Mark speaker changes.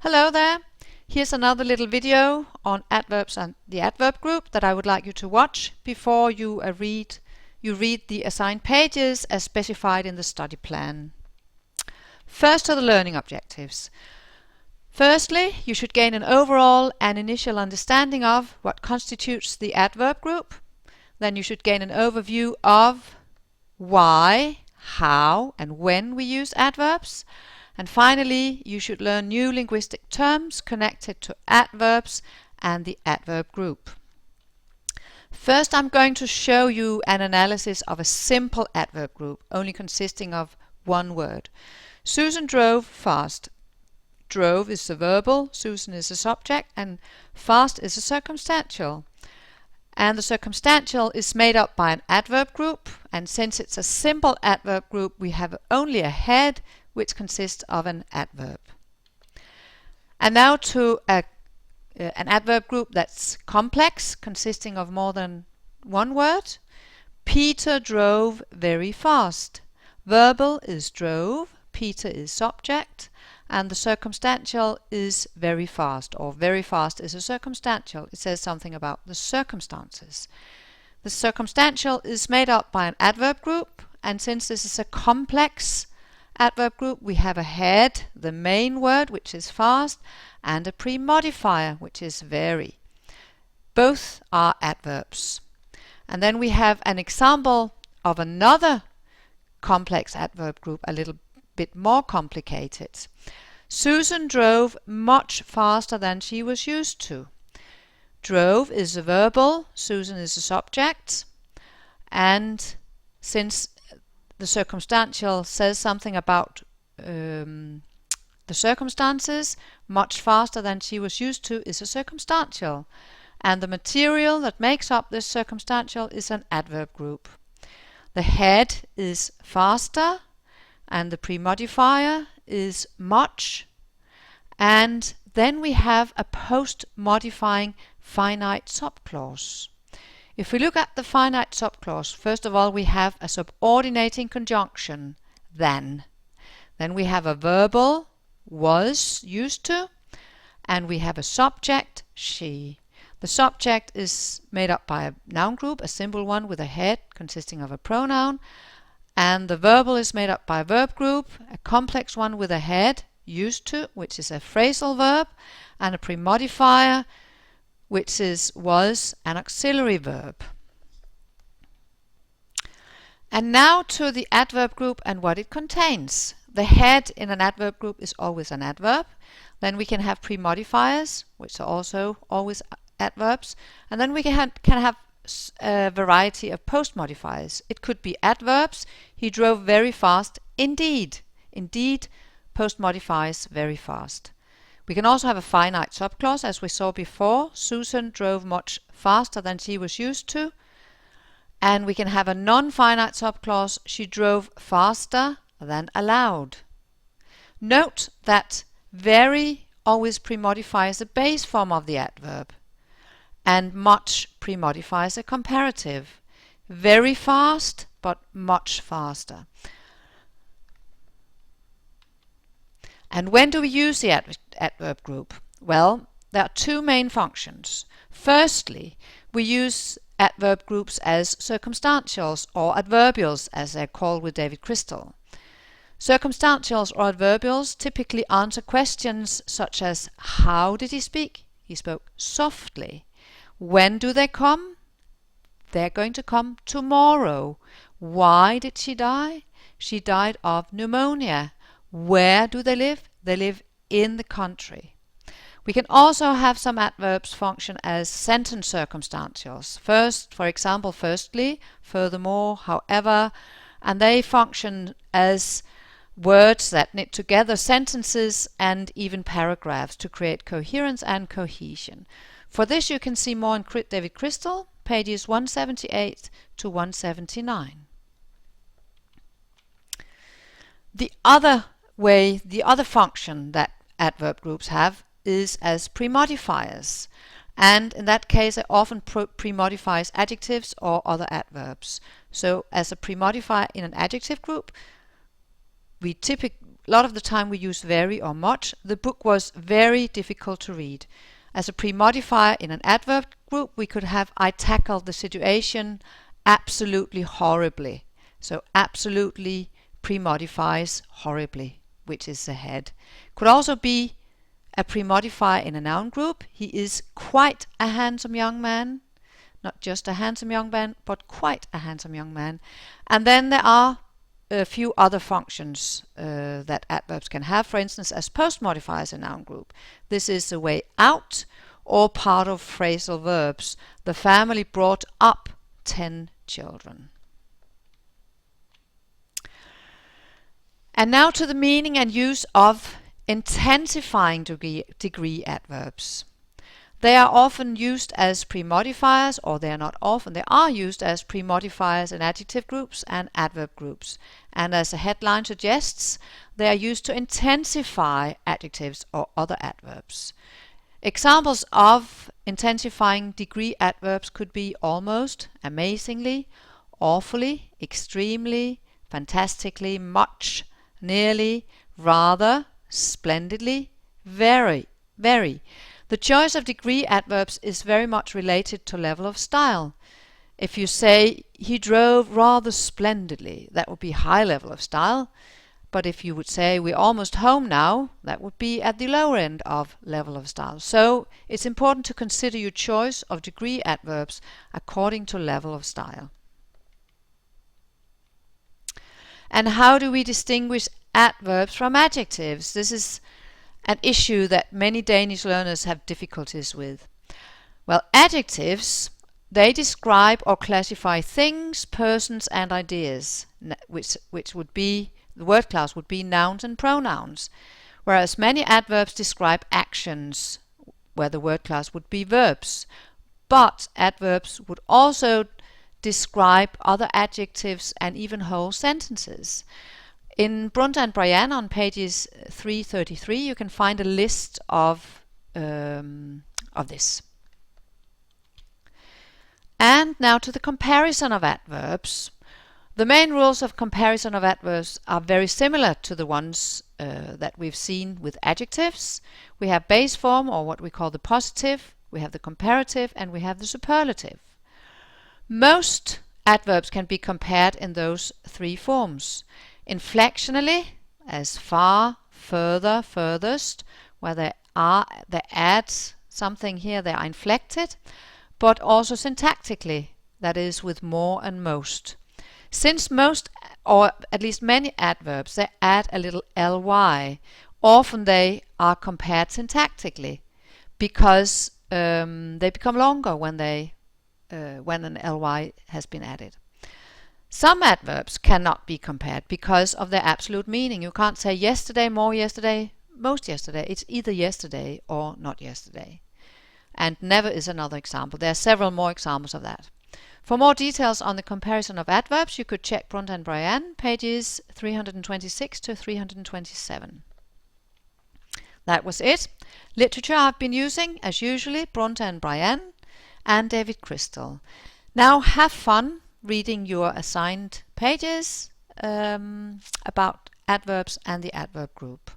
Speaker 1: Hello there! Here's another little video on adverbs and the adverb group that I would like you to watch before you read the assigned pages as specified in the study plan. First to the learning objectives. Firstly, you should gain an overall and initial understanding of what constitutes the adverb group. Then you should gain an overview of why, how and when we use adverbs. And finally, you should learn new linguistic terms connected to adverbs and the adverb group. First, I'm going to show you an analysis of a simple adverb group, only consisting of one word. Susan drove fast. Drove is the verbal, Susan is the subject, and fast is a circumstantial. And the circumstantial is made up by an adverb group, and since it's a simple adverb group, we have only a head, which consists of an adverb. And now to an adverb group that's complex, consisting of more than one word. Peter drove very fast. Verbal is drove, Peter is subject, and the circumstantial is very fast, or very fast is a circumstantial. It says something about the circumstances. The circumstantial is made up by an adverb group, and since this is a complex adverb group, we have a head, the main word, which is fast, and a pre-modifier, which is very. Both are adverbs. And then we have an example of another complex adverb group, a little bit more complicated. Susan drove much faster than she was used to. Drove is a verbal, Susan is a subject, and since the circumstantial says something about the circumstances, much faster than she was used to is a circumstantial, and the material that makes up this circumstantial is an adverb group. The head is faster, and the pre-modifier is much, and then we have a post-modifying finite subclause. If we look at the finite subclause, first of all we have a subordinating conjunction, than. Then we have a verbal, was, used to, and we have a subject, she. The subject is made up by a noun group, a simple one with a head consisting of a pronoun, and the verbal is made up by a verb group, a complex one with a head, used to, which is a phrasal verb, and a pre-modifier, which is was, an auxiliary verb. And now to the adverb group and what it contains. The head in an adverb group is always an adverb. Then we can have pre-modifiers, which are also always adverbs. And then we can have a variety of post-modifiers. It could be adverbs. He drove very fast. Indeed. Indeed post-modifies very fast. We can also have a finite subclause, as we saw before. Susan drove much faster than she was used to. And we can have a non-finite subclause. She drove faster than allowed. Note that very always pre-modifies the base form of the adverb, and much pre-modifies a comparative. Very fast, but much faster. And when do we use the adverb group? Well, there are two main functions. Firstly, we use adverb groups as circumstantials or adverbials, as they're called with David Crystal. Circumstantials or adverbials typically answer questions such as, how did he speak? He spoke softly. When do they come? They're going to come tomorrow. Why did she die? She died of pneumonia. Where do they live? They live in the country. We can also have some adverbs function as sentence circumstantials. First, for example, firstly, furthermore, however, and they function as words that knit together sentences and even paragraphs to create coherence and cohesion. For this you can see more in David Crystal, pages 178 to 179. The other function that adverb groups have is as pre-modifiers, and in that case it often pre-modifies adjectives or other adverbs. So as a pre-modifier in an adjective group, we lot of the time we use very or much. The book was very difficult to read. As a pre-modifier in an adverb group, we could have I tackled the situation absolutely horribly. So absolutely pre-modifies horribly, which is the head. Could also be a pre-modifier in a noun group. He is quite a handsome young man. Not just a handsome young man, but quite a handsome young man. And then there are a few other functions that adverbs can have, for instance, as post-modifiers in a noun group. This is the way out, or part of phrasal verbs. The family brought up 10 children. And now to the meaning and use of intensifying degree adverbs. They are often used as pre-modifiers, or they are not often. They are used as pre-modifiers in adjective groups and adverb groups. And as the headline suggests, they are used to intensify adjectives or other adverbs. Examples of intensifying degree adverbs could be almost, amazingly, awfully, extremely, fantastically, much, nearly, rather, splendidly, very, very. The choice of degree adverbs is very much related to level of style. If you say, he drove rather splendidly, that would be high level of style. But if you would say, we're almost home now, that would be at the lower end of level of style. So it's important to consider your choice of degree adverbs according to level of style. And how do we distinguish adverbs from adjectives? This is an issue that many Danish learners have difficulties with. Well, adjectives, they describe or classify things, persons and ideas, which would be, the word class would be nouns and pronouns, whereas many adverbs describe actions, where the word class would be verbs. But adverbs would also describe other adjectives and even whole sentences. In Brunta and Brian on pages 333 you can find a list of this. And now to the comparison of adverbs. The main rules of comparison of adverbs are very similar to the ones that we've seen with adjectives. We have base form, or what we call the positive, we have the comparative, and we have the superlative. Most adverbs can be compared in those three forms. Inflectionally, as far, further, furthest, where they add something here, they are inflected, but also syntactically, that is with more and most. Since most, or at least many adverbs, they add a little ly, often they are compared syntactically, because they become longer when an ly has been added. Some adverbs cannot be compared because of their absolute meaning. You can't say yesterday, more yesterday, most yesterday. It's either yesterday or not yesterday. And never is another example. There are several more examples of that. For more details on the comparison of adverbs, you could check Brunta and Brian, pages 326 to 327. That was it. Literature I've been using, as usually, Brunta and Brian and David Crystal. Now have fun reading your assigned pages about adverbs and the adverb group.